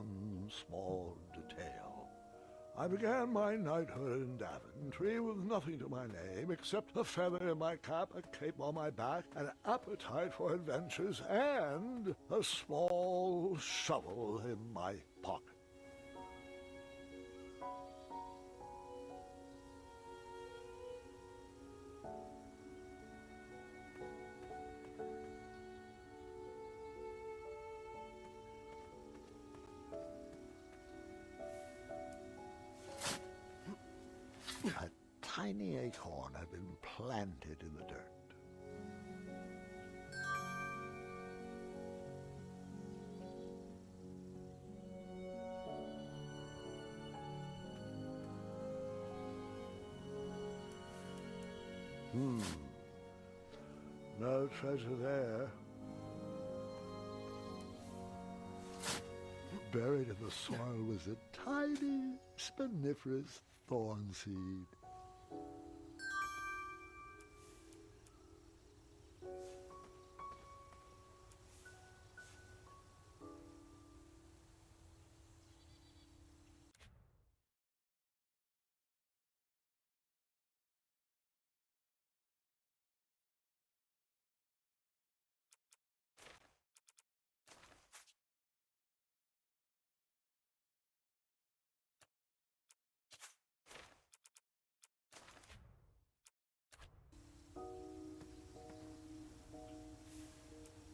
one small detail. I began my knighthood in Daventry with nothing to my name except a feather in my cap, a cape on my back, an appetite for adventures, and a small shovel in my pocket. A tiny acorn had been planted in the dirt. No treasure there. Buried in the soil was a tiny, spiniferous thorn seed.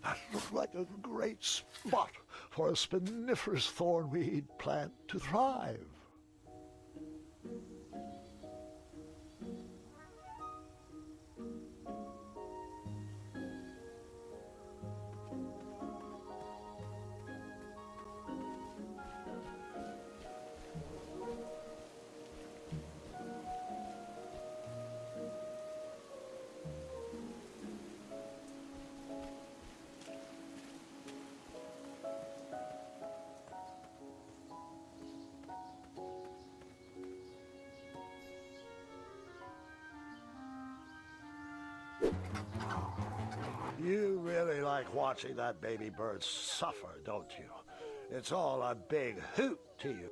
That looked like a great spot for a spiniferous thornweed plant to thrive. You really like watching that baby bird suffer, don't you? It's all a big hoot to you.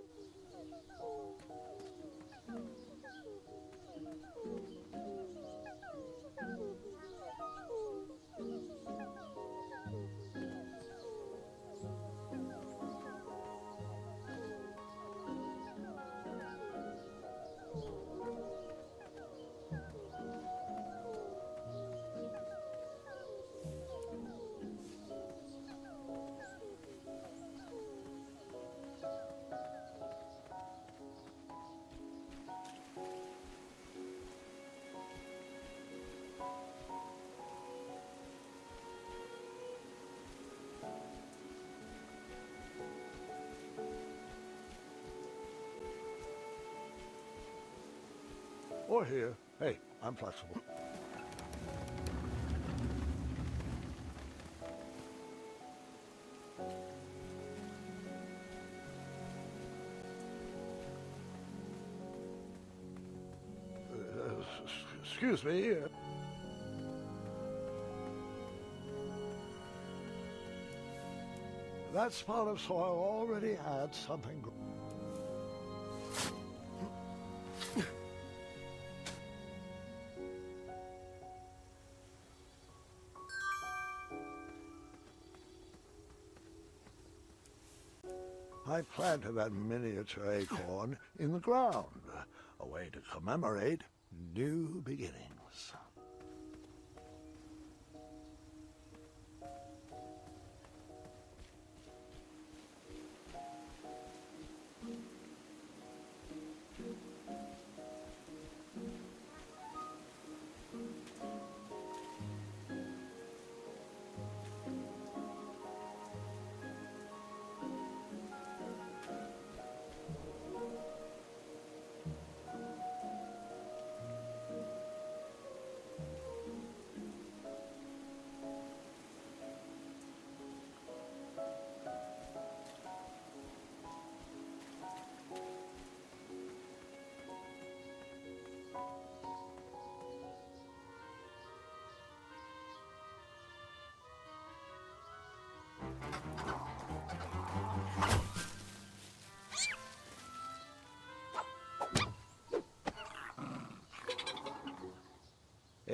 Or here. Hey, I'm flexible. Excuse me. That spot of soil already had something. I planted that miniature acorn in the ground, a way to commemorate new beginnings.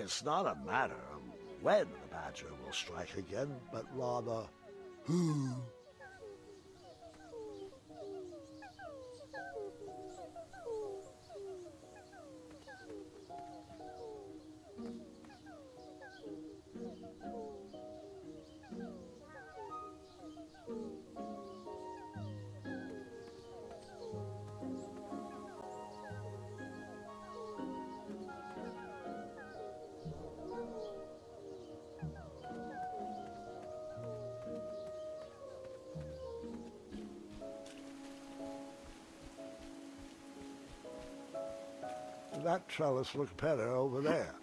It's not a matter of when the badger will strike again, but rather who. That trellis looks better over there.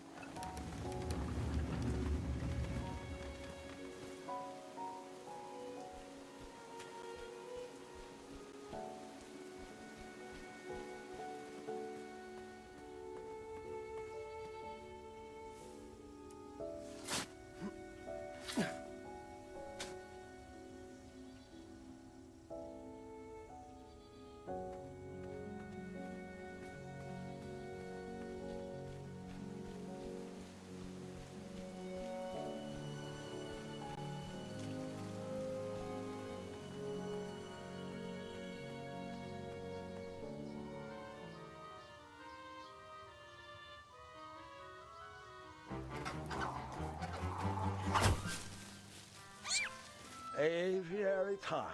Aviary time.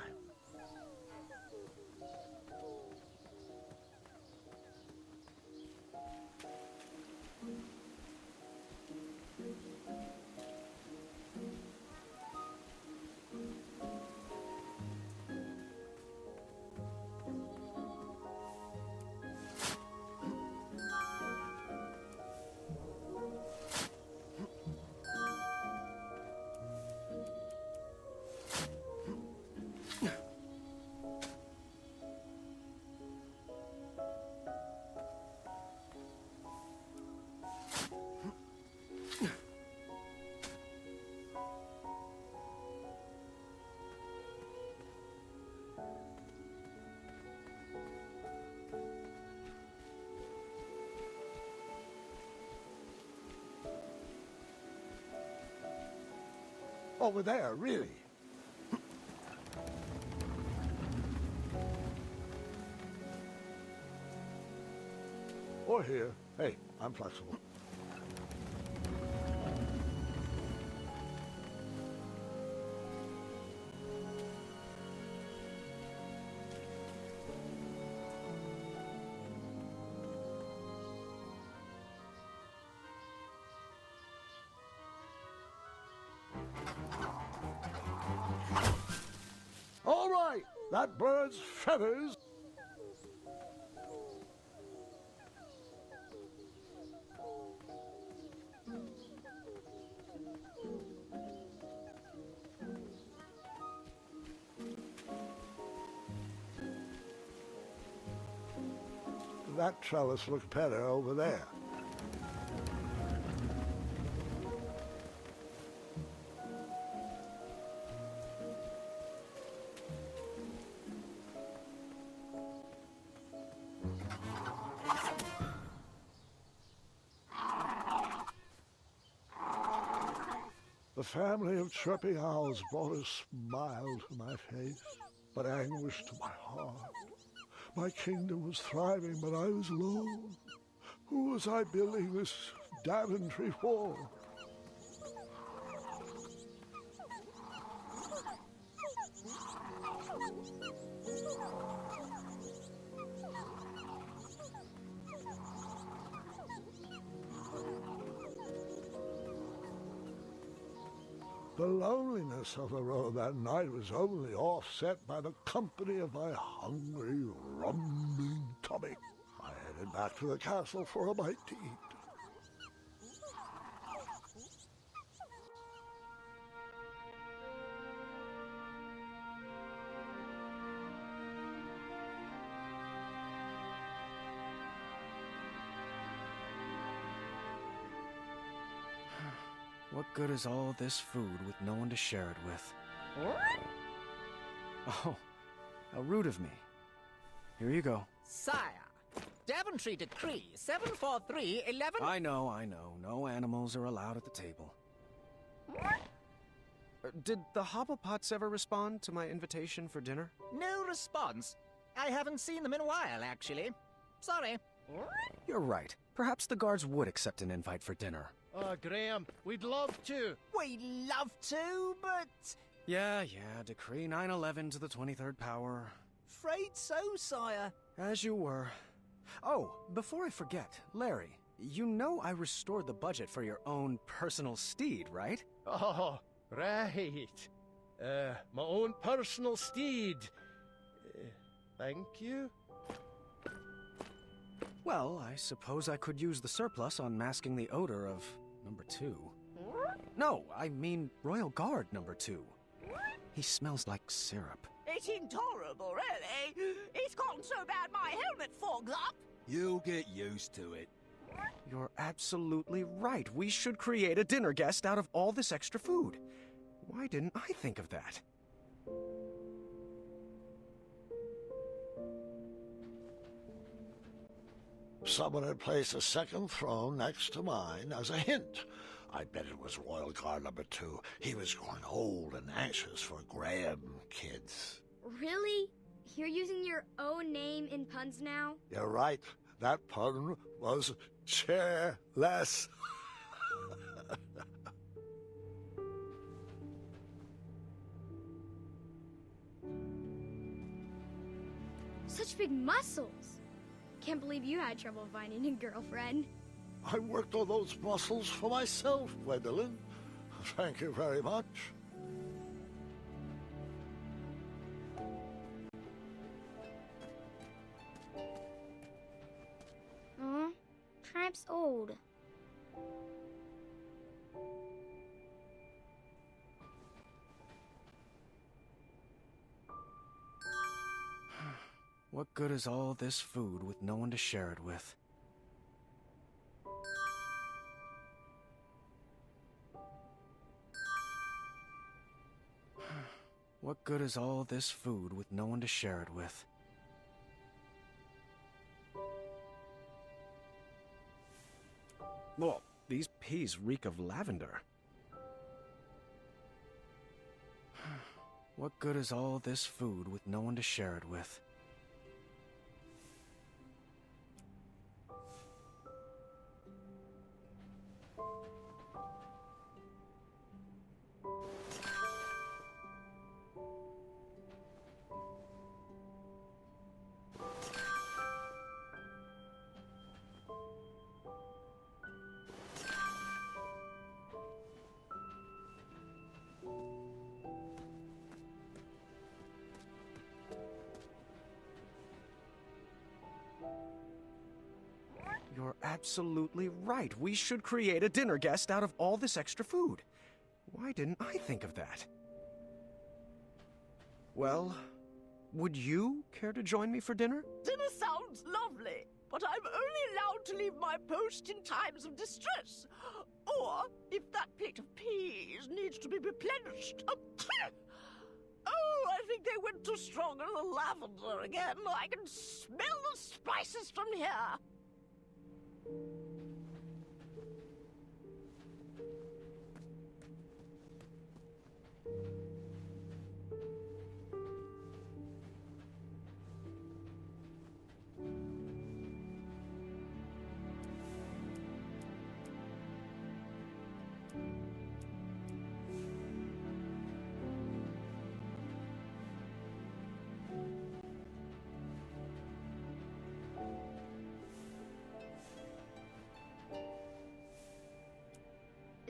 Over there, really. Or here. Hey, I'm flexible. All right, that bird's feathers. That trellis looks better over there. The family of chirping owls brought a smile to my face, but anguish to my heart. My kingdom was thriving, but I was alone. Who was I building this Daventry for? The loneliness of the road that night was only offset by the company of my hungry, rumbling tummy. I headed back to the castle for a bite to eat. What good is all this food with no one to share it with? Oh, how rude of me. Here you go. Sire, Devon Daventry Decree 74311. I know. No animals are allowed at the table. Did the Hobblepots ever respond to my invitation for dinner? No response. I haven't seen them in a while, actually. Sorry. You're right. Perhaps the guards would accept an invite for dinner. Oh, Graham, we'd love to. We'd love to, but... Yeah, Decree 911 to the 23rd power. Afraid so, sire. As you were. Oh, before I forget, Larry, you know I restored the budget for your own personal steed, right? Oh, right. My own personal steed. Thank you. Well, I suppose I could use the surplus on masking the odor of number 2. No, I mean Royal Guard number 2. He smells like syrup. It's intolerable, really. It's gotten so bad my helmet fogs up. You'll get used to it. You're absolutely right. We should create a dinner guest out of all this extra food. Why didn't I think of that? Someone had placed a second throne next to mine as a hint. I bet it was Royal Guard number 2. He was growing old and anxious for Graham kids. Really? You're using your own name in puns now? You're right. That pun was chairless. Such big muscles. Can't believe you had trouble finding a girlfriend. I worked on those muscles for myself, Gwendolyn. Thank you very much. Tribe's old. What good is all this food with no one to share it with? What good is all this food with no one to share it with? Well, these peas reek of lavender. What good is all this food with no one to share it with? You're absolutely right. We should create a dinner guest out of all this extra food. Why didn't I think of that? Well, would you care to join me for dinner? Dinner sounds lovely, but I'm only allowed to leave my post in times of distress. Or if that plate of peas needs to be replenished. Oh, I think they went too strong on the lavender again. I can smell the spices from here.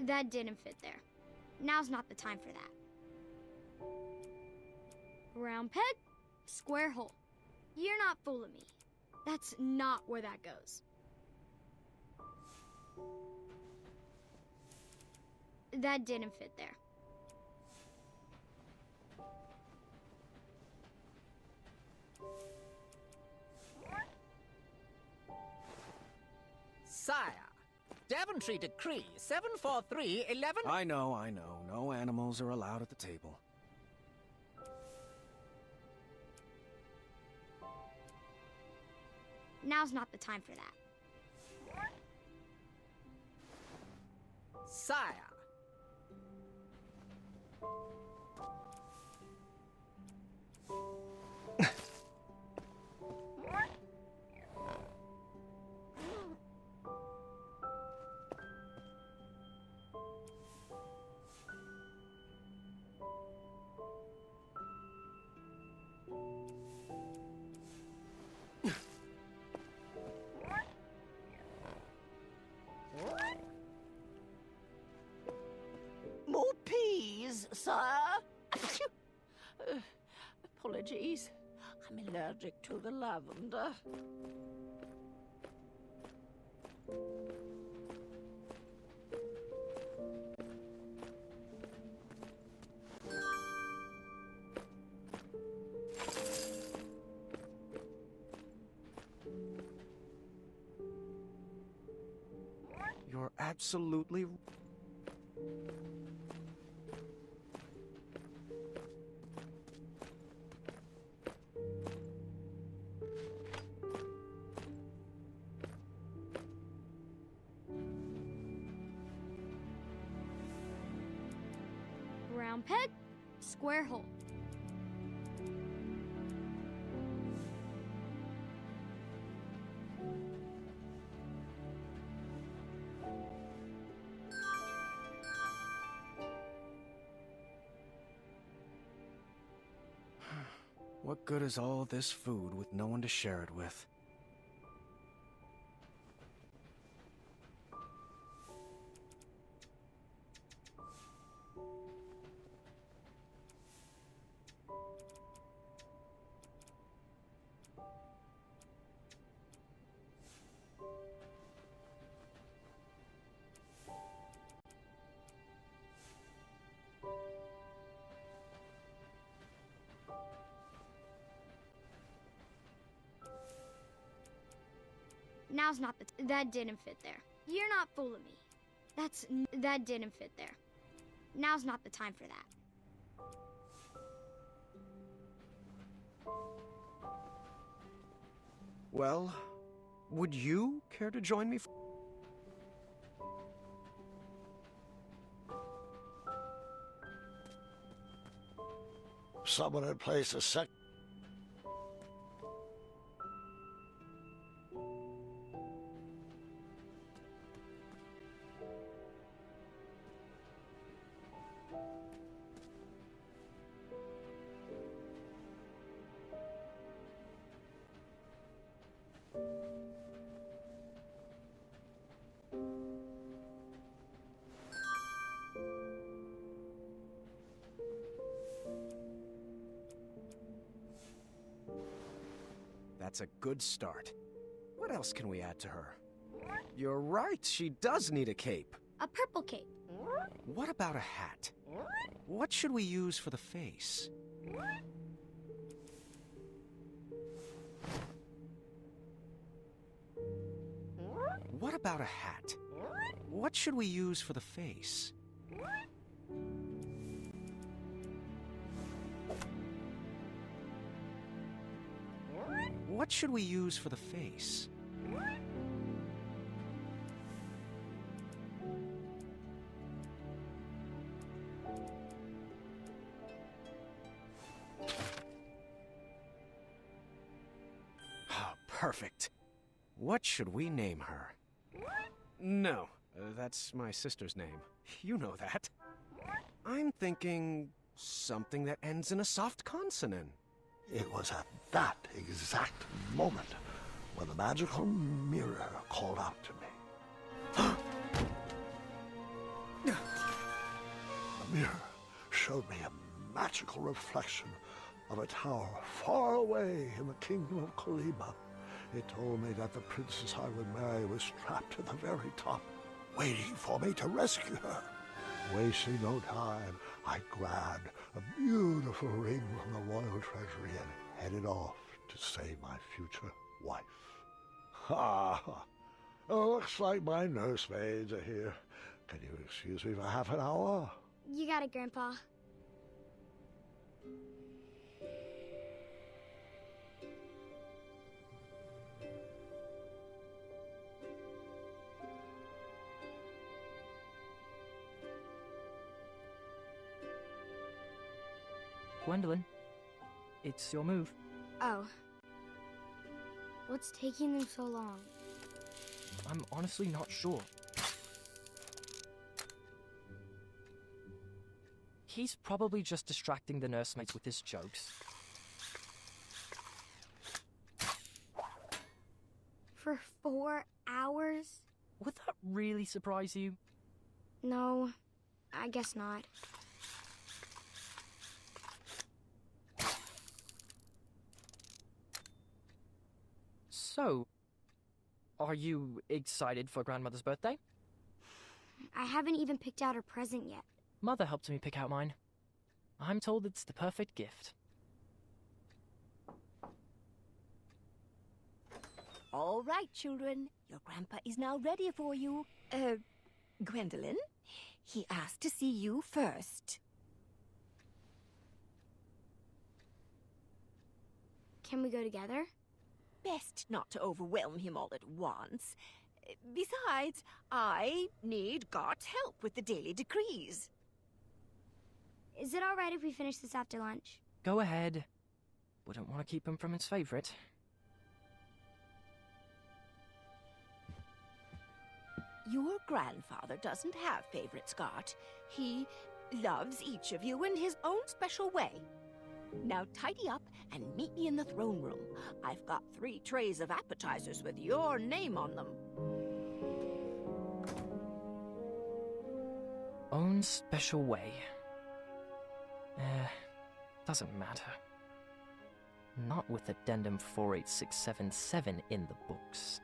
That didn't fit there. Now's not the time for that. Round peg, square hole. You're not fooling me. That's not where that goes. That didn't fit there. Sire, Daventry Decree 74311. I know. No animals are allowed at the table. Now's not the time for that. Sire. More peas, sire? Apologies. I'm allergic to the lavender. You're absolutely... Round peg, square hole. What good is all this food with no one to share it with? Now's not the that didn't fit there. You're not fooling me. That didn't fit there. Now's not the time for that. Well, would you care to join me? Someone had placed a sec... That's a good start. What else can we add to her? You're right, she does need a cape. A purple cape. What about a hat? What should we use for the face? What about a hat? What should we use for the face? What should we use for the face? Oh, perfect. What should we name her? No, that's my sister's name. You know that. I'm thinking something that ends in a soft consonant. It was at that exact moment when the magical mirror called out to me. The mirror showed me a magical reflection of a tower far away in the kingdom of Kolima. It told me that the princess I would marry was trapped at the very top, waiting for me to rescue her. Wasting no time, I grabbed a beautiful ring from the royal treasury and headed off to save my future wife. Ha! Oh, looks like my nursemaids are here. Can you excuse me for half an hour? You got it, Grandpa. Gwendolyn. It's your move. Oh. What's taking them so long? I'm honestly not sure. He's probably just distracting the nursemaids with his jokes. For 4 hours? Would that really surprise you? No, I guess not. So, are you excited for Grandmother's birthday? I haven't even picked out her present yet. Mother helped me pick out mine. I'm told it's the perfect gift. All right, children. Your grandpa is now ready for you. Gwendolyn, he asked to see you first. Can we go together? Best not to overwhelm him all at once. Besides, I need God's help with the daily decrees. Is it all right if we finish this after lunch? Go ahead. Wouldn't want to keep him from his favorite. Your grandfather doesn't have favorites, Scott. He loves each of you in his own special way. Now tidy up and meet me in the throne room. I've got 3 trays of appetizers with your name on them. Own special way. Doesn't matter. Not with Addendum 48677 in the books.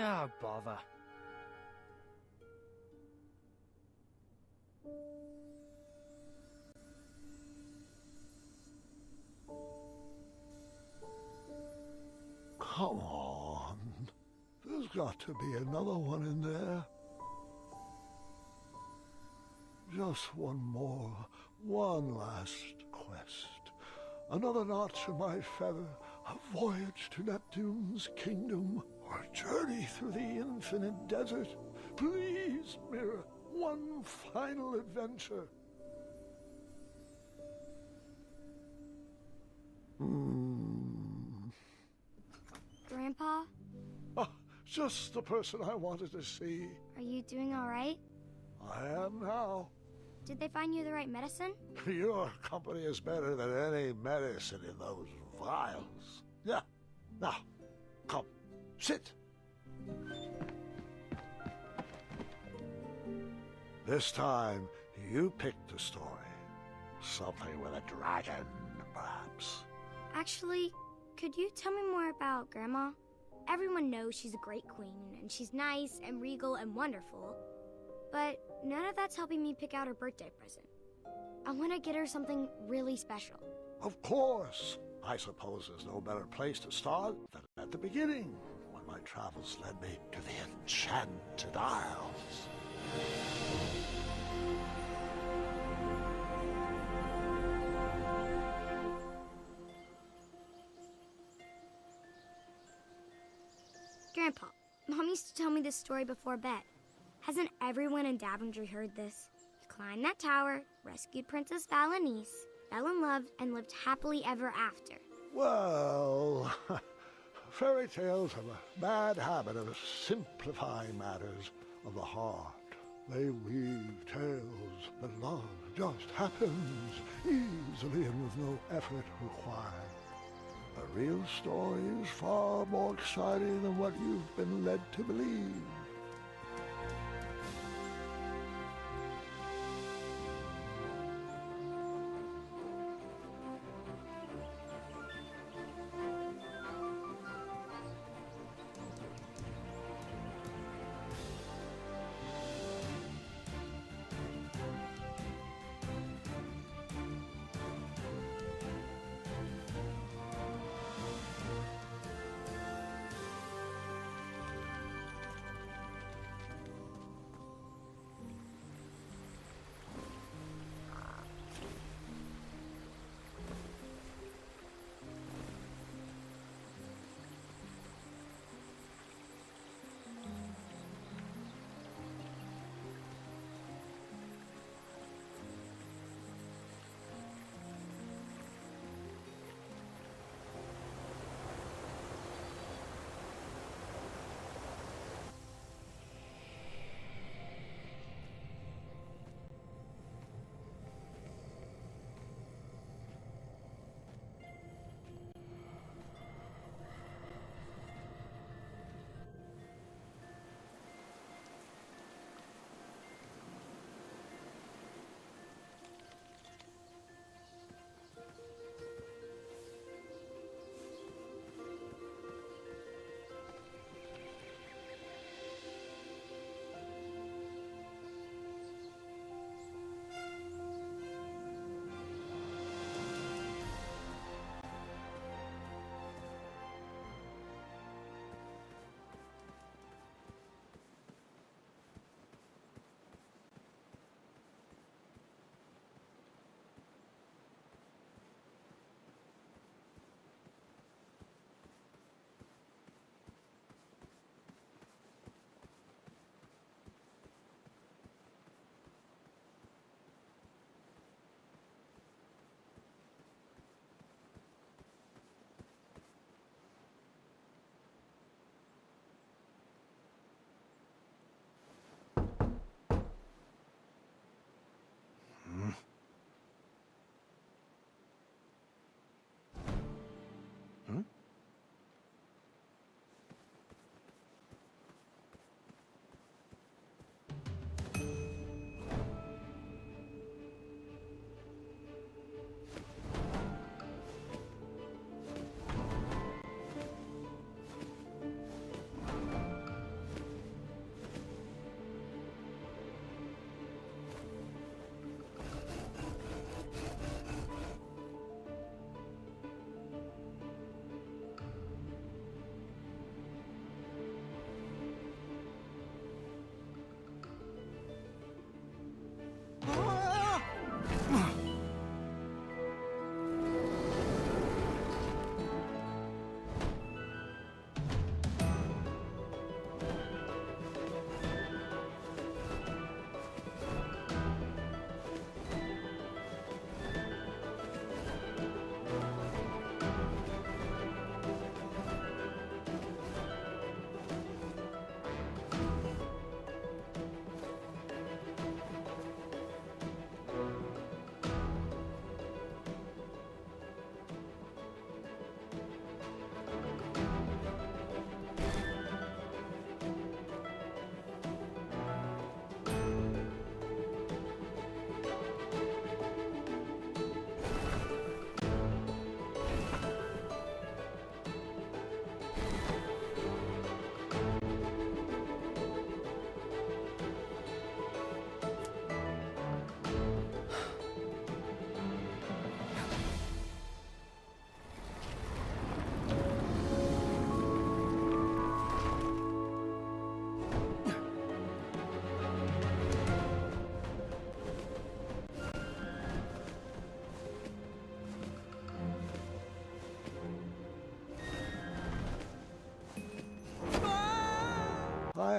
Oh, bother. Come on. There's got to be another one in there. Just one more. One last quest. Another notch in my feather. A voyage to Neptune's kingdom. Or a journey through the infinite desert. Please, Mirror. One final adventure. Grandpa? Ah, just the person I wanted to see. Are you doing all right? I am now. Did they find you the right medicine? Your company is better than any medicine in those vials. Yeah. Now, come, sit. This time, you picked the story. Something with a dragon, perhaps. Actually, could you tell me more about Grandma? Everyone knows she's a great queen, and she's nice and regal and wonderful. But none of that's helping me pick out her birthday present. I want to get her something really special. Of course. I suppose there's no better place to start than at the beginning, when my travels led me to the Enchanted Isles. Grandpa, Mom used to tell me this story before bed. Hasn't everyone in Daventry heard this? You climbed that tower, rescued Princess Valenice, fell in love, and lived happily ever after. Well, fairy tales have a bad habit of simplifying matters of the heart. They weave tales that love just happens easily and with no effort required. A real story is far more exciting than what you've been led to believe.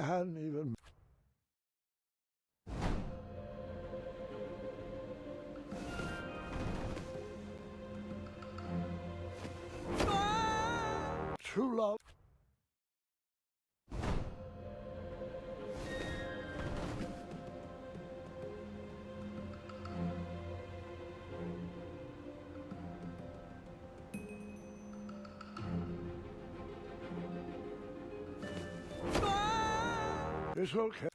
hadn't even... True love. It's okay.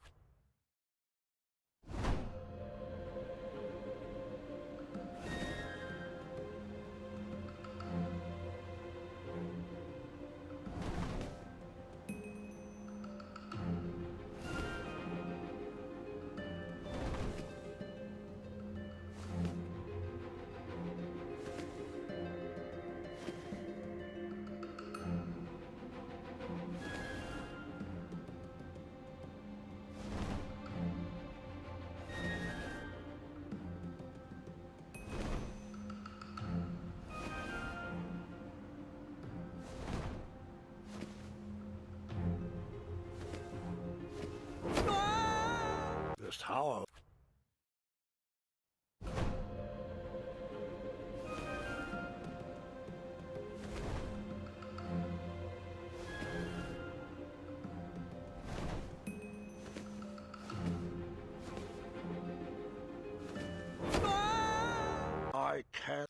This tower. I can't.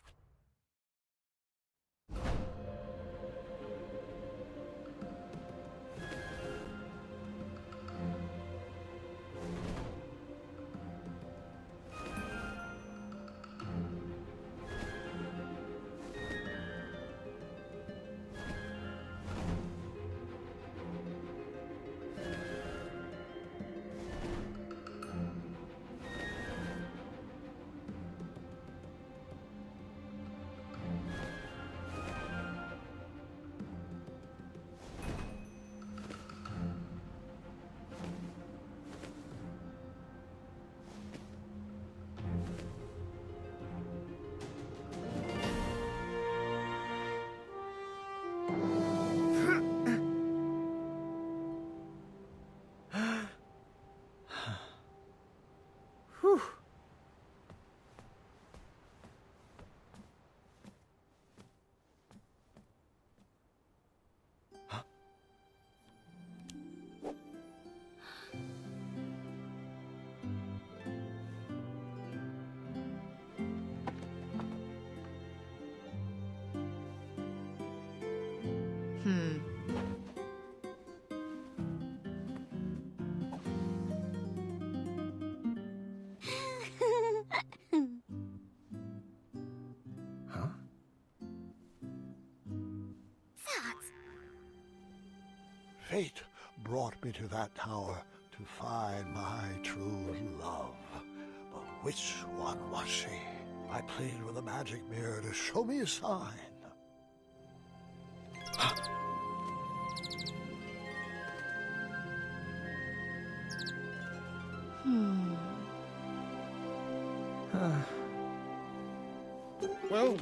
Fate brought me to that tower to find my true love. But which one was she? I pleaded with a magic mirror to show me a sign. Well,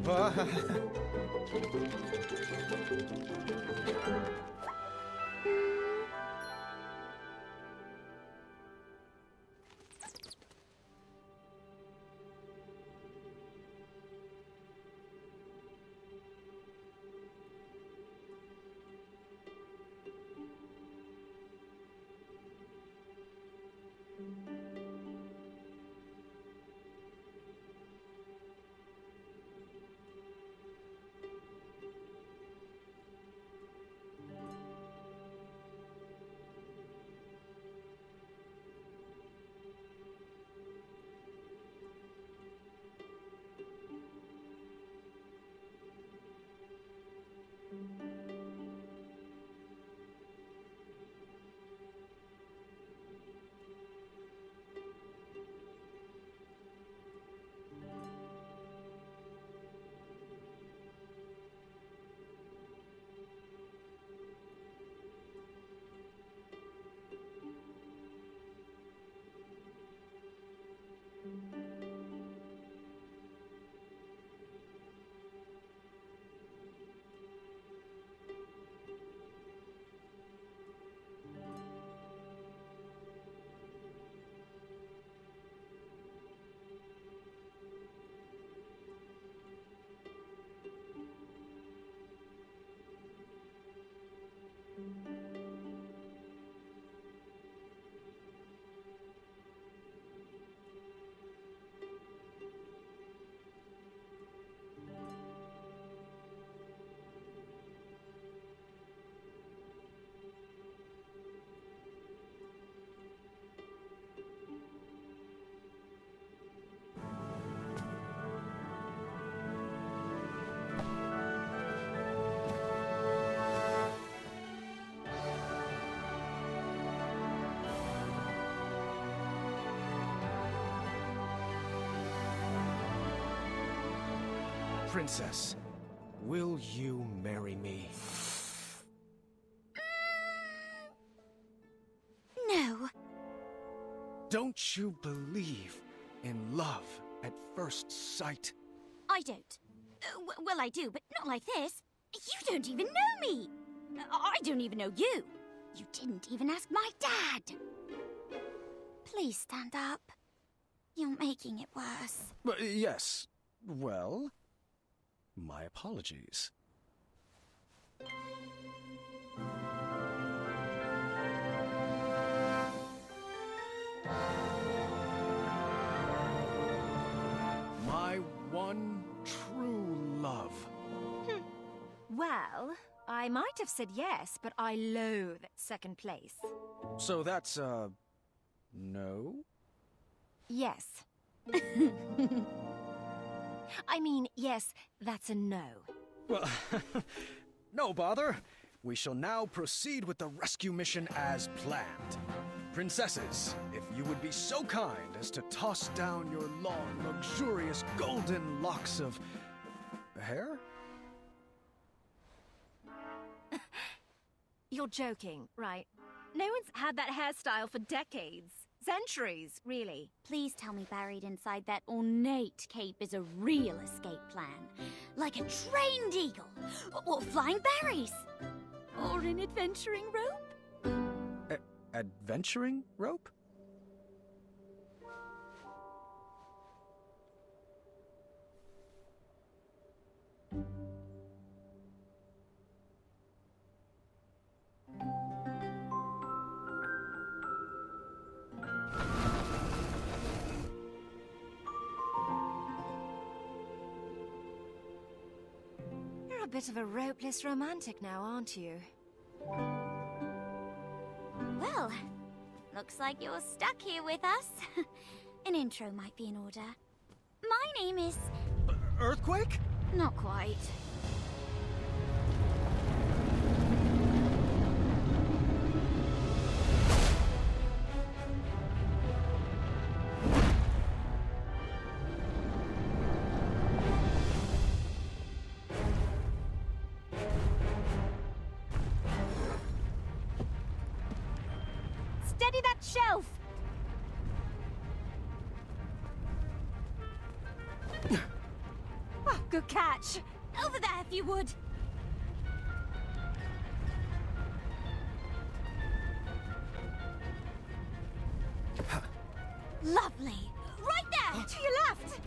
Princess, will you marry me? No. Don't you believe in love at first sight? I don't. Well, I do, but not like this. You don't even know me. I don't even know you. You didn't even ask my dad. Please stand up. You're making it worse. Yes. Well, my apologies. My one true love. Well, I might have said yes, but I loathe second place. So that's, no? Yes. I mean, yes, that's a no. Well, no bother. We shall now proceed with the rescue mission as planned. Princesses, if you would be so kind as to toss down your long, luxurious golden locks of hair? You're joking, right? No one's had that hairstyle for decades. Centuries, really. Please tell me buried inside that ornate cape is a real escape plan. Like a trained eagle, or flying berries, or an adventuring rope. Adventuring rope? You're a bit of a ropeless romantic now, aren't you? Well, looks like you're stuck here with us. An intro might be in order. My name is... Earthquake? Not quite. Steady that shelf! Oh, good catch! Over there, if you would. Lovely. Right there! To your left!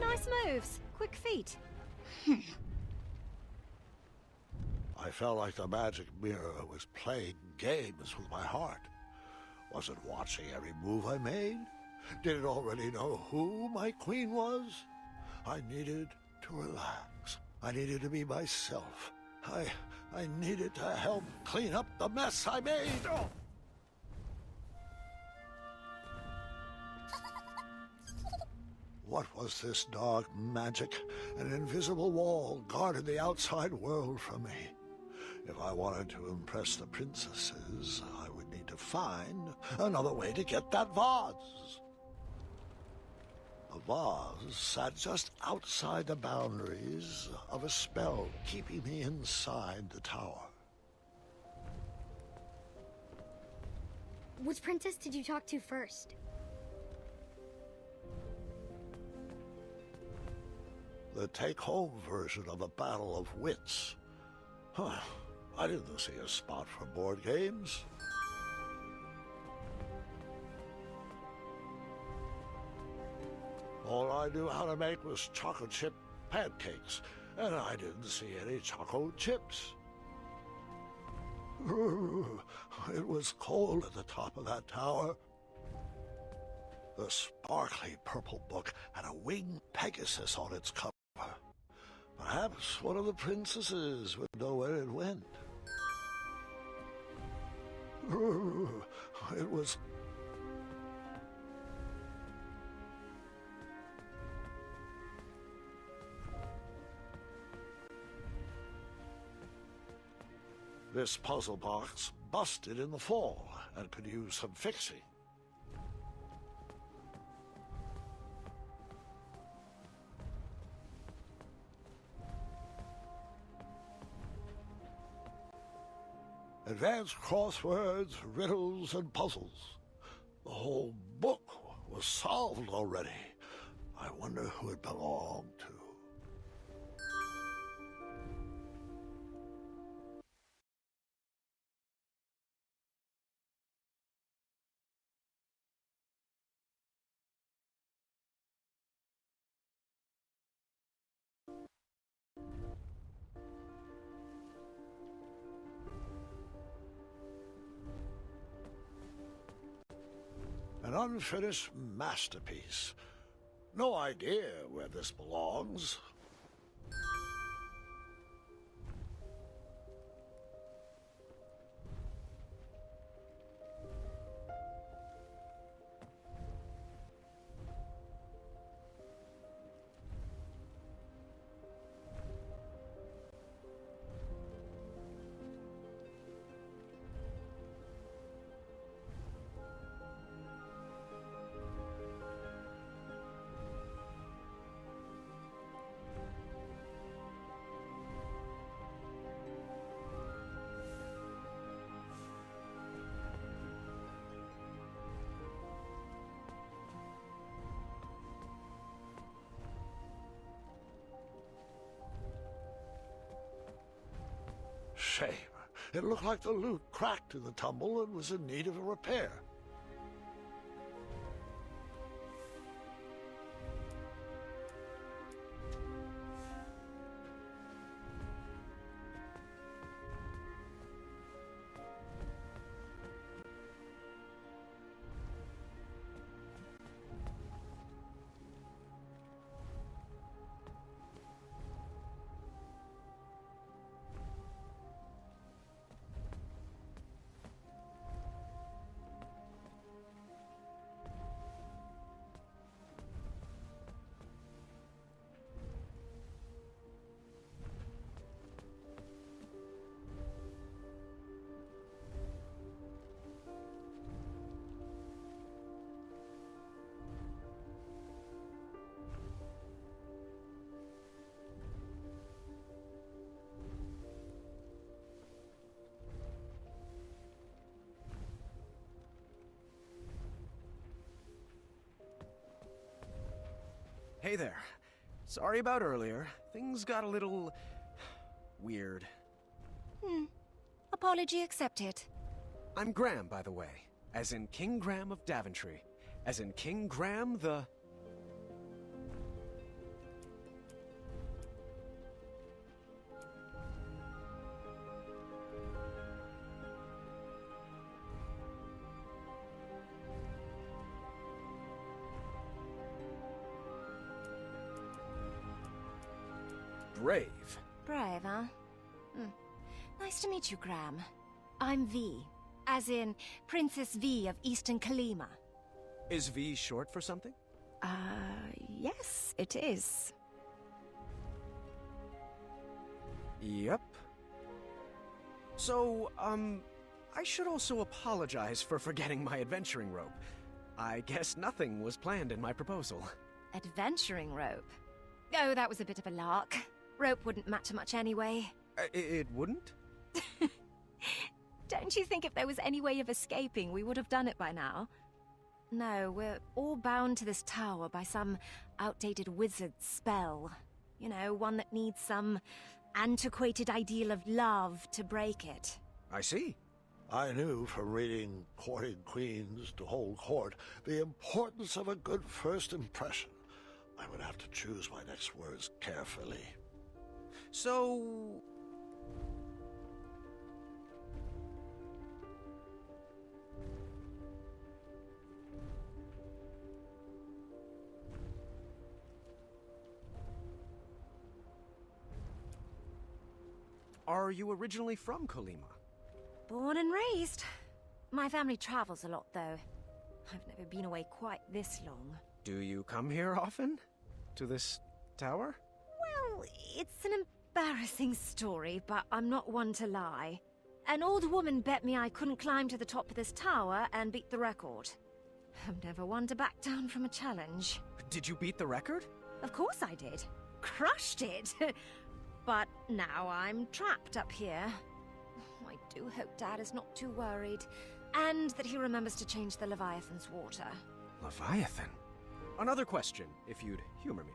Nice moves. Quick feet. I felt like the magic mirror was playing games with my heart. Was it watching every move I made? Did it already know who my queen was? I needed to relax. I needed to be myself. I needed to help clean up the mess I made. Oh. What was this dark magic? An invisible wall guarded the outside world from me. If I wanted to impress the princesses, I would need to find another way to get that vase. The vase sat just outside the boundaries of a spell keeping me inside the tower. Which princess did you talk to first? The take-home version of a battle of wits. Huh. I didn't see a spot for board games. All I knew how to make was chocolate chip pancakes, and I didn't see any chocolate chips. It was cold at the top of that tower. The sparkly purple book had a winged Pegasus on its cover. Perhaps one of the princesses would know where it went. It was... This puzzle box busted in the fall and could use some fixing. Advanced crosswords, riddles, and puzzles. The whole book was solved already. I wonder who it belonged to. An unfinished masterpiece. No idea where this belongs. Shame. It looked like the loot cracked in the tumble and was in need of a repair. Hey there. Sorry about earlier. Things got a little... weird. Apology accepted. I'm Graham, by the way. As in King Graham of Daventry. As in King Graham the... Brave. Brave, huh? Nice to meet you, Graham. I'm V, as in Princess V of Eastern Kalima. Is V short for something? Yes, it is. Yep. So, I should also apologize for forgetting my adventuring rope. I guess nothing was planned in my proposal. Adventuring rope? Oh, that was a bit of a lark. Rope wouldn't matter much anyway. It wouldn't? Don't you think if there was any way of escaping, we would have done it by now? No, we're all bound to this tower by some outdated wizard spell. You know, one that needs some antiquated ideal of love to break it. I see. I knew from reading Courting Queens to Hold Court the importance of a good first impression. I would have to choose my next words carefully. So... Are you originally from Kalima? Born and raised. My family travels a lot, though. I've never been away quite this long. Do you come here often? To this tower? Well, it's an embarrassing story, but I'm not one to lie. An old woman bet me I couldn't climb to the top of this tower and beat the record. I'm never one to back down from a challenge. Did you beat the record? Of course I did. Crushed it. But now I'm trapped up here. I do hope Dad is not too worried. And that he remembers to change the Leviathan's water. Leviathan? Another question, if you'd humor me.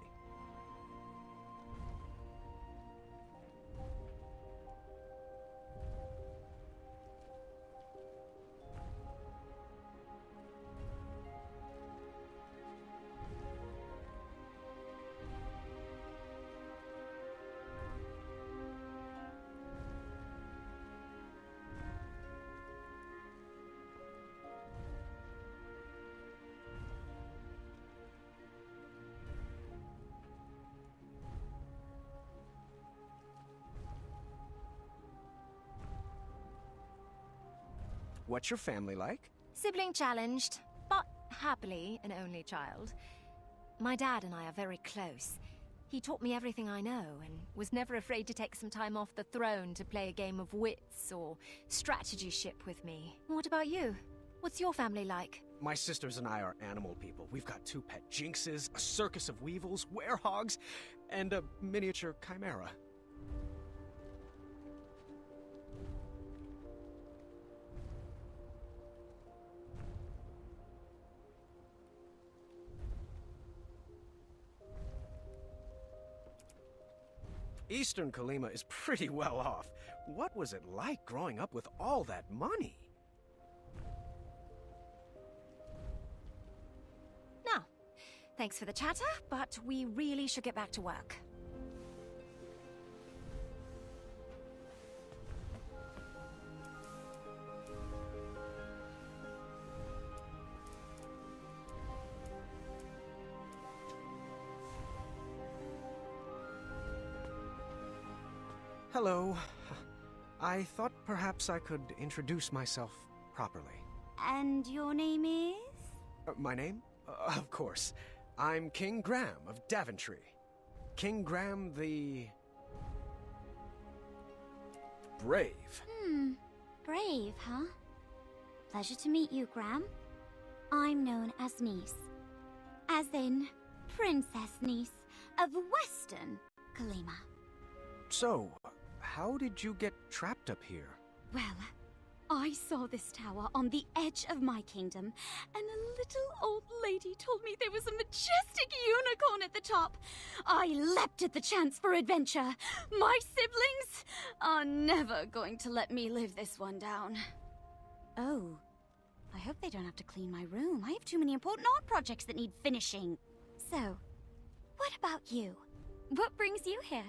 What's your family like? Sibling challenged, but happily an only child. My dad and I are very close. He taught me everything I know and was never afraid to take some time off the throne to play a game of wits or strategy ship with me. What about you? What's your family like? My sisters and I are animal people. We've got 2 pet jinxes, a circus of weevils, werehogs, and a miniature chimera. Eastern Kalima is pretty well off. What was it like growing up with all that money? Now, thanks for the chatter, but we really should get back to work. Hello. I thought perhaps I could introduce myself properly. And your name is? My name? Of course. I'm King Graham of Daventry. King Graham the... Brave. Brave, huh? Pleasure to meet you, Graham. I'm known as Niece. As in, Princess Niece of Western Kalima. So, how did you get trapped up here? Well, I saw this tower on the edge of my kingdom, and a little old lady told me there was a majestic unicorn at the top. I leapt at the chance for adventure. My siblings are never going to let me live this one down. Oh, I hope they don't have to clean my room. I have too many important art projects that need finishing. So, what about you? What brings you here?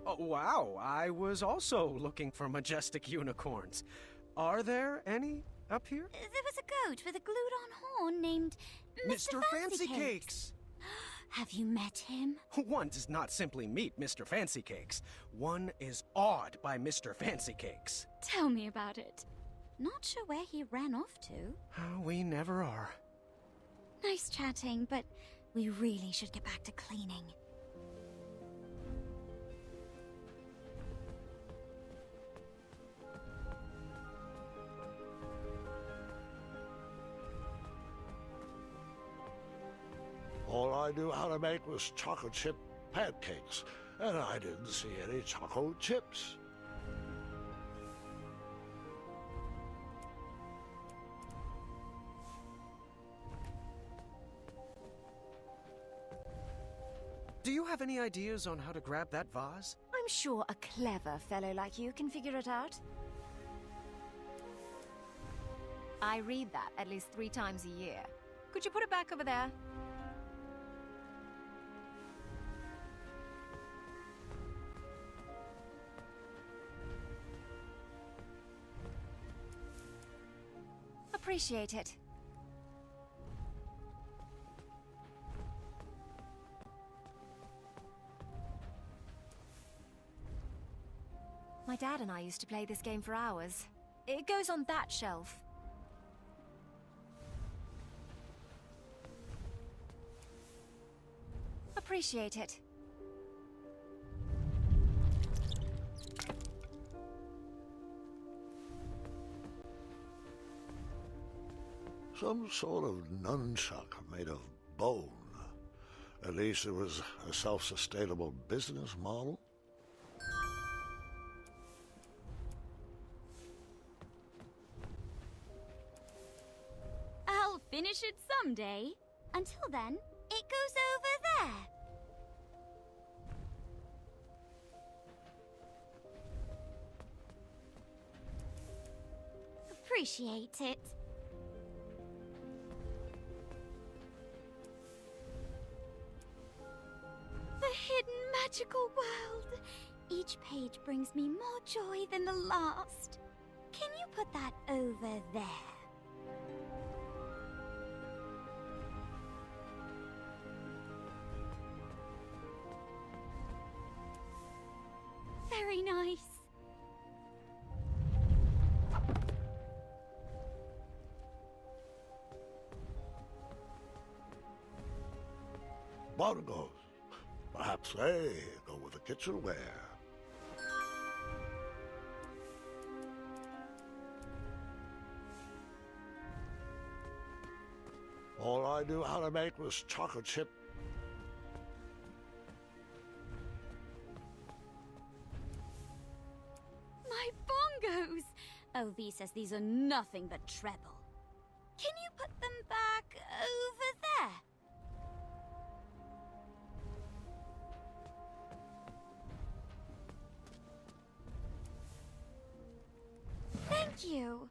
Oh, wow, I was also looking for majestic unicorns. Are there any up here? There was a goat with a glued-on horn named Mr. Fancy Cakes! Have you met him? One does not simply meet Mr. Fancy Cakes. One is awed by Mr. Fancy Cakes. Tell me about it. Not sure where he ran off to. We never are. Nice chatting, but we really should get back to cleaning. All I knew how to make was chocolate chip pancakes, and I didn't see any chocolate chips. Do you have any ideas on how to grab that vase? I'm sure a clever fellow like you can figure it out. I read that at least 3 times a year. Could you put it back over there? Appreciate it. My dad and I used to play this game for hours. It goes on that shelf. Appreciate it. Some sort of nunchuck made of bone. At least it was a self-sustainable business model. I'll finish it someday. Until then, it goes over there. Appreciate it. The hidden magical world. Each page brings me more joy than the last. Can you put that over there? Very nice. Bongos. Perhaps they go with the kitchenware. All I knew how to make was chocolate chip. My bongos! OV says these are nothing but treble. Can you put them back over there? Thank you.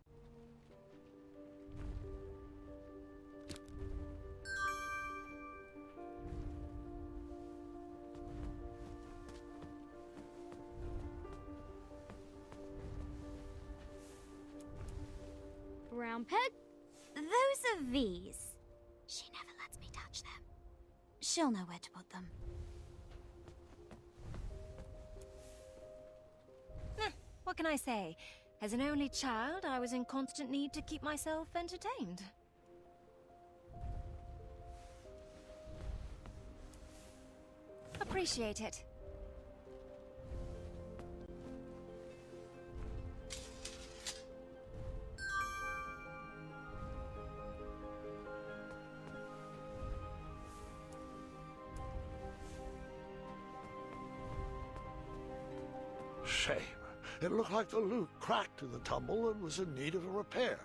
Brown peg? Those are V's. She never lets me touch them. She'll know where to put them. What can I say? As an only child, I was in constant need to keep myself entertained. Appreciate it. Shame. It looked like the loot cracked in the tumble and was in need of a repair.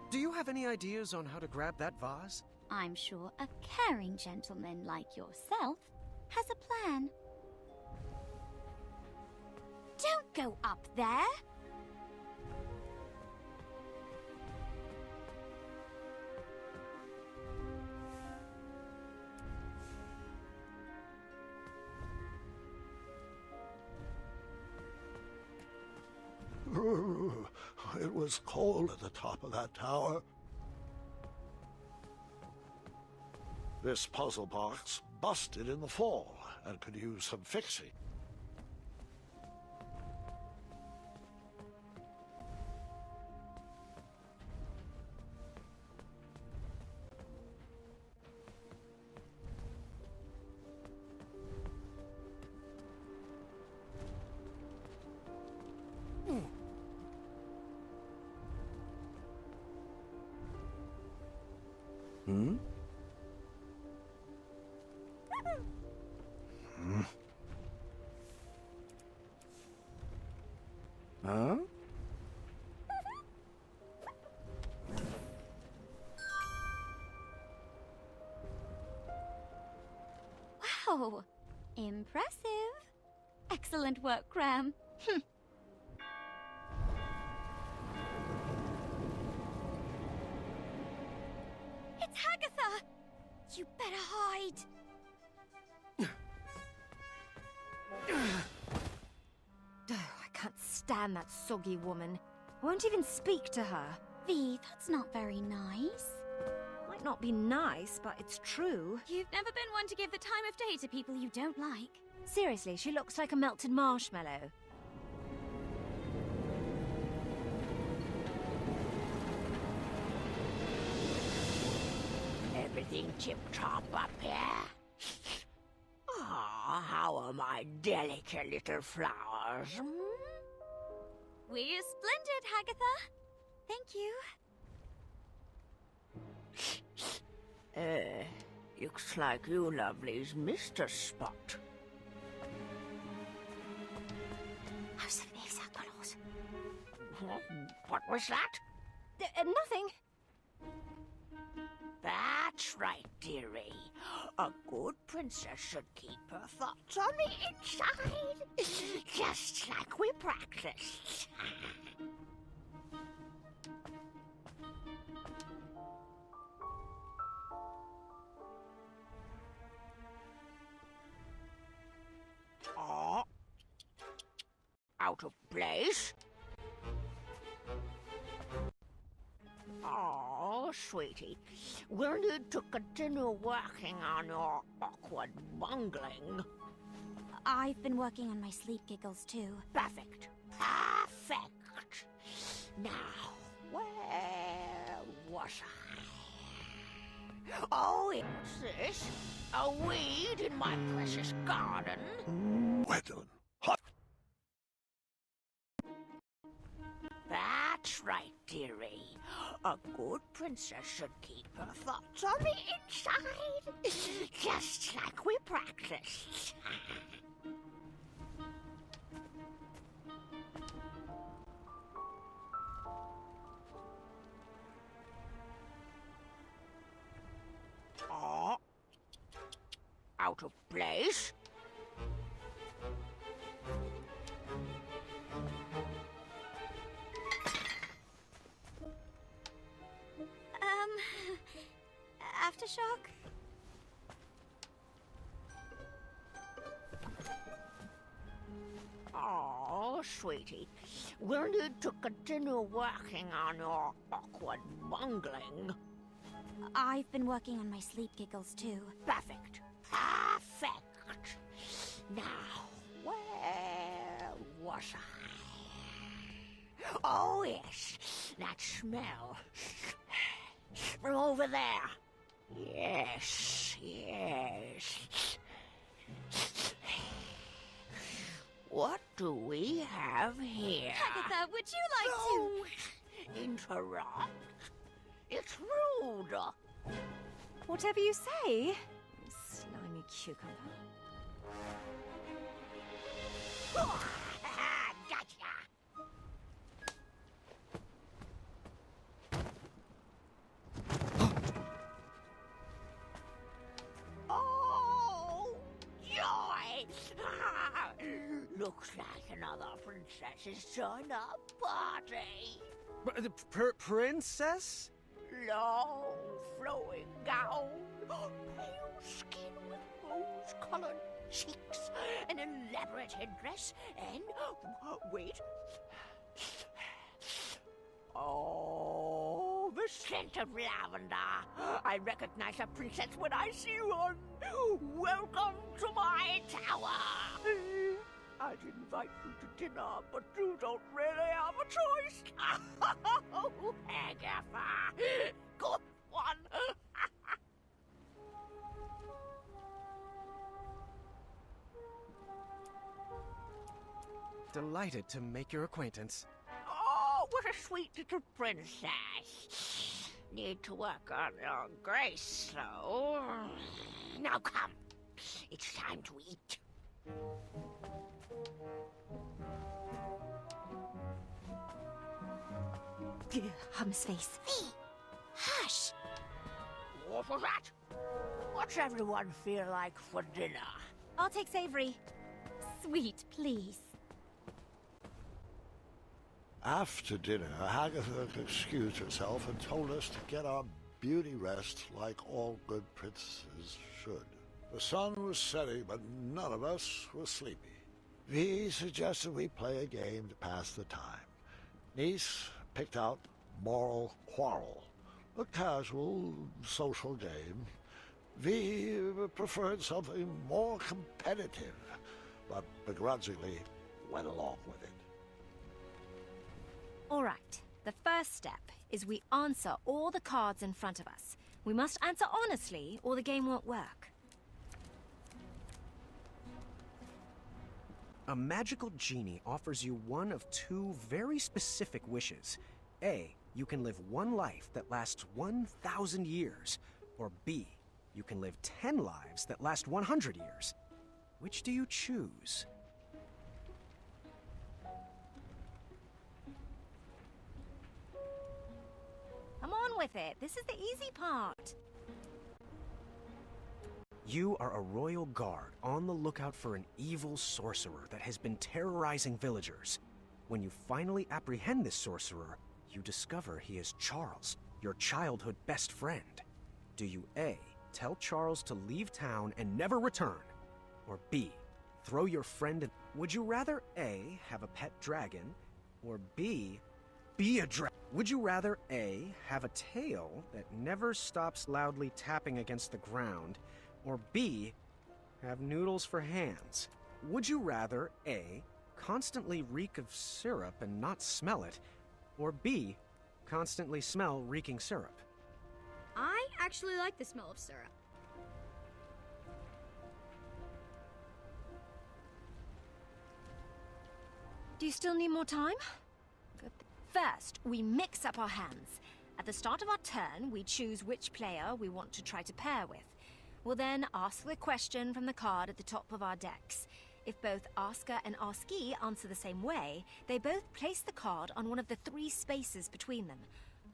Do you have any ideas on how to grab that vase? I'm sure a caring gentleman like yourself has a plan. Don't go up there! It was cold at the top of that tower. This puzzle box busted in the fall and could use some fixing. Hmm? Hmm? Huh? Wow! Impressive. Excellent work, Cram. It's Agatha! You better hide. I can't stand that soggy woman. I won't even speak to her. V, that's not very nice. Might not be nice, but it's true. You've never been one to give the time of day to people you don't like. Seriously, she looks like a melted marshmallow. Everything tip-top up here? Ah, how are my delicate little flowers? We're splendid, Agatha. Thank you. Looks like you lovelies missed a spot. What was that? Nothing. That's right, dearie. A good princess should keep her thoughts on the inside, just like we practiced. Oh, out of place? Oh, sweetie, we'll need to continue working on your awkward bungling. I've been working on my sleep giggles too. Perfect. Perfect. Now, where was I? Oh, it's this. A weed in my precious garden. Well hot. That's right, dearie. A good princess should keep her thoughts on the inside, just like we practiced. Oh, out of place? Aftershock? Oh, sweetie, we'll need to continue working on your awkward bungling. I've been working on my sleep giggles too. Perfect. Perfect. Now, where was I? Oh, yes, that smell. From over there. Yes, yes. What do we have here? Agatha, would you like to interrupt? It's rude. Whatever you say, slimy cucumber. Gotcha. Oh, joy! Looks like another princess has joined our party. Princess? Long, flowing gown, pale skin with rose-colored cheeks, an elaborate headdress, and... wait. Oh, the scent of lavender. I recognize a princess when I see one. Welcome to my tower. I'd invite you to dinner, but you don't really have a choice. Oh, Agatha. Good one. Delighted to make your acquaintance. Oh, what a sweet little princess. Need to work on your grace, though. Now come. It's time to eat. Hum's face. Hush! What was that? What's everyone feel like for dinner? I'll take savory. Sweet, please. After dinner, Agatha excused herself and told us to get our beauty rest like all good princesses should. The sun was setting, but none of us were sleepy. Vi suggested we play a game to pass the time. Niece picked out Moral Quarrel, a casual social game. Vi preferred something more competitive, but begrudgingly went along with it. All right. The first step is we answer all the cards in front of us. We must answer honestly, or the game won't work. A magical genie offers you one of two very specific wishes. A, you can live one life that lasts 1,000 years. Or B, you can live 10 lives that last 100 years. Which do you choose? Come on with it. This is the easy part. You are a royal guard on the lookout for an evil sorcerer that has been terrorizing villagers. When you finally apprehend this sorcerer, you discover he is Charles, your childhood best friend. Do you A, tell Charles to leave town and never return? Or B, throw your friend in... Would you rather A, have a pet dragon, or B, be a dragon? Would you rather A, have a tail that never stops loudly tapping against the ground, or B, have noodles for hands? Would you rather A, constantly reek of syrup and not smell it, or B, constantly smell reeking syrup? I actually like the smell of syrup. Do you still need more time? Good. First, we mix up our hands. At the start of our turn, we choose which player we want to try to pair with. We'll then ask the question from the card at the top of our decks. If both asker and askee answer the same way, they both place the card on one of the 3 spaces between them.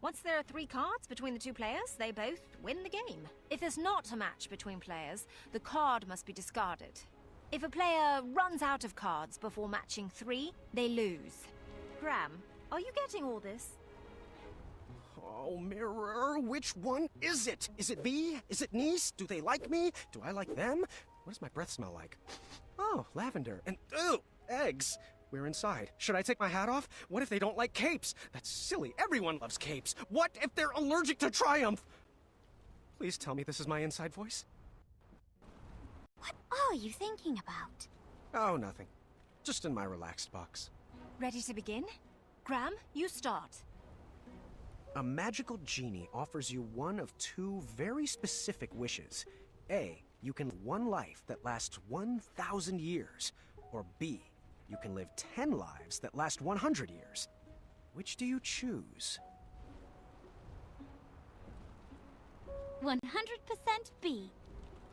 Once there are 3 cards between the 2 players, they both win the game. If there's not a match between players, the card must be discarded. If a player runs out of cards before matching 3, they lose. Graham, are you getting all this? Oh, Mirror, which one is it? Is it V? Is it Niece? Do they like me? Do I like them? What does my breath smell like? Oh, lavender. And, ew, eggs. We're inside. Should I take my hat off? What if they don't like capes? That's silly. Everyone loves capes. What if they're allergic to Triumph? Please tell me this is my inside voice. What are you thinking about? Oh, nothing. Just in my relaxed box. Ready to begin? Graham, you start. A magical genie offers you one of 2 very specific wishes. A, you can live 1 life that lasts 1,000 years. Or B, you can live 10 lives that last 100 years. Which do you choose? 100% B.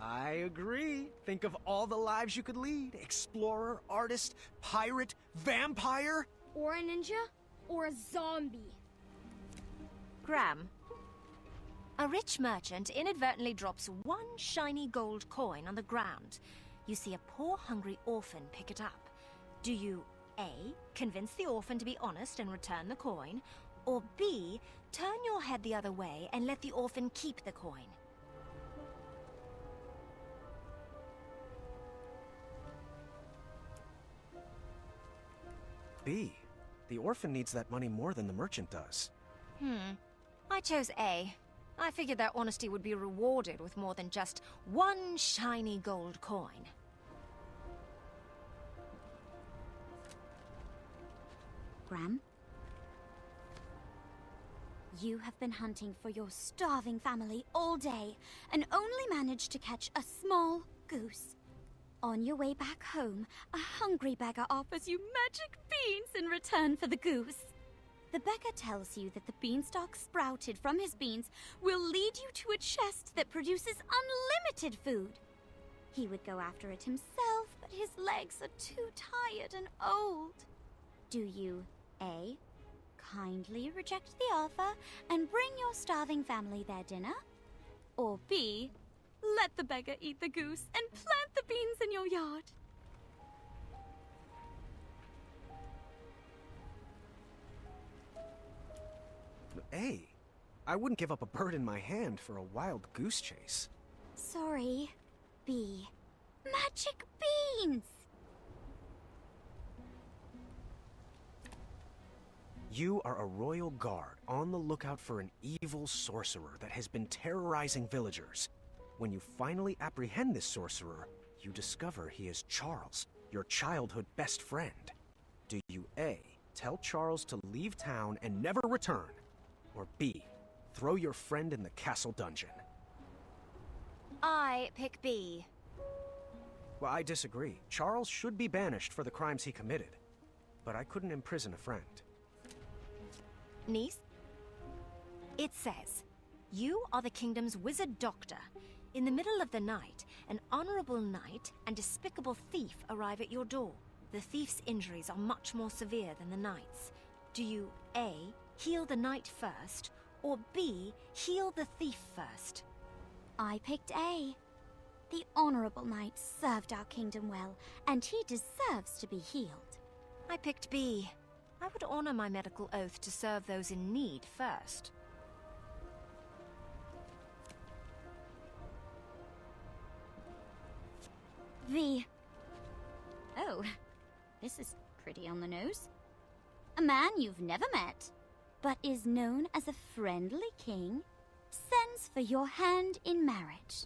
I agree. Think of all the lives you could lead. Explorer, artist, pirate, vampire. Or a ninja, or a zombie. Graham. A rich merchant inadvertently drops 1 shiny gold coin on the ground. You see a poor, hungry orphan pick it up. Do you A, convince the orphan to be honest and return the coin, or B, turn your head the other way and let the orphan keep the coin? B. The orphan needs that money more than the merchant does. I chose A. I figured their honesty would be rewarded with more than just 1 shiny gold coin. Graham? You have been hunting for your starving family all day and only managed to catch a small goose. On your way back home, a hungry beggar offers you magic beans in return for the goose. The beggar tells you that the beanstalk sprouted from his beans will lead you to a chest that produces unlimited food. He would go after it himself, but his legs are too tired and old. Do you A, kindly reject the offer and bring your starving family their dinner? Or B, let the beggar eat the goose and plant the beans in your yard? A. I wouldn't give up a bird in my hand for a wild goose chase. Sorry, B. Magic beans! You are a royal guard on the lookout for an evil sorcerer that has been terrorizing villagers. When you finally apprehend this sorcerer, you discover he is Charles, your childhood best friend. Do you A, tell Charles to leave town and never return? Or B, throw your friend in the castle dungeon? I pick B. Well, I disagree. Charles should be banished for the crimes he committed. But I couldn't imprison a friend. Niece? It says, You are the kingdom's wizard doctor. In the middle of the night, an honorable knight and despicable thief arrive at your door. The thief's injuries are much more severe than the knight's. Do you A, heal the knight first, or B, heal the thief first? I picked A. The honorable knight served our kingdom well, and he deserves to be healed. I picked B. I would honor my medical oath to serve those in need first. V. Oh, this is pretty on the nose. A man you've never met, but is known as a friendly king, sends for your hand in marriage.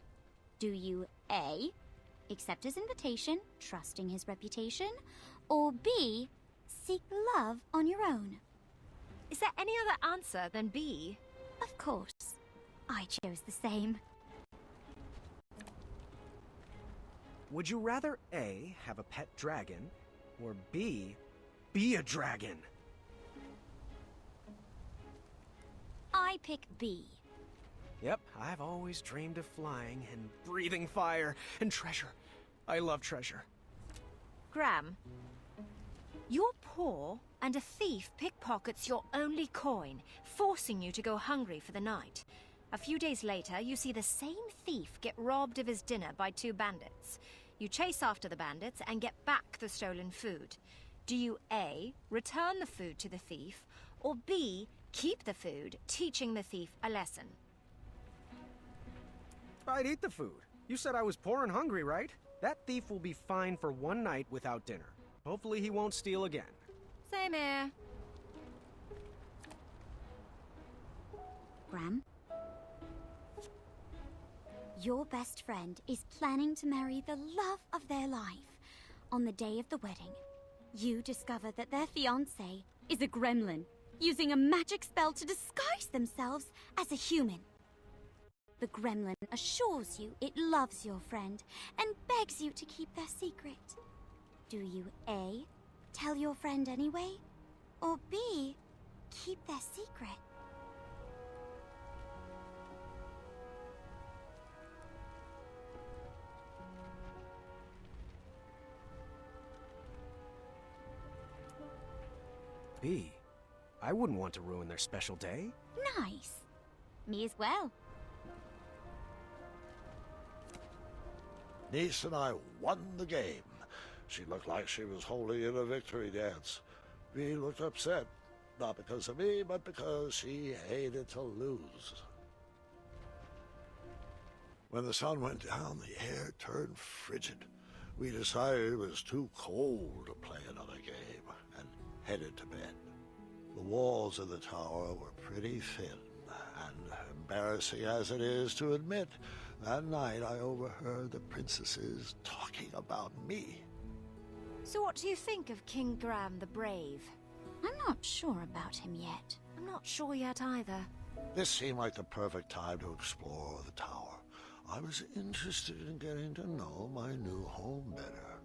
Do you A, accept his invitation, trusting his reputation, or B, seek love on your own? Is there any other answer than B? Of course. I chose the same. Would you rather A, have a pet dragon, or B, be a dragon? I pick B. Yep, I've always dreamed of flying and breathing fire and treasure. I love treasure. Graham, you're poor, and a thief pickpockets your only coin, forcing you to go hungry for the night. A few days later, you see the same thief get robbed of his dinner by 2 bandits. You chase after the bandits and get back the stolen food. Do you A, return the food to the thief, or B, keep the food, teaching the thief a lesson? I'd eat the food. You said I was poor and hungry, right? That thief will be fine for 1 night without dinner. Hopefully he won't steal again. Same here. Graham? Your best friend is planning to marry the love of their life. On the day of the wedding, you discover that their fiancé is a gremlin, using a magic spell to disguise themselves as a human. The gremlin assures you it loves your friend and begs you to keep their secret. Do you A, tell your friend anyway, or B, keep their secret? B, I wouldn't want to ruin their special day. Nice. Me as well. Niece and I won the game. She looked like she was holding in a victory dance. V looked upset, not because of me, but because she hated to lose. When the sun went down, the air turned frigid. We decided it was too cold to play another game and headed to bed. The walls of the tower were pretty thin, and embarrassing as it is to admit, that night I overheard the princesses talking about me. So what do you think of King Graham the Brave? I'm not sure about him yet. I'm not sure yet either. This seemed like the perfect time to explore the tower. I was interested in getting to know my new home better.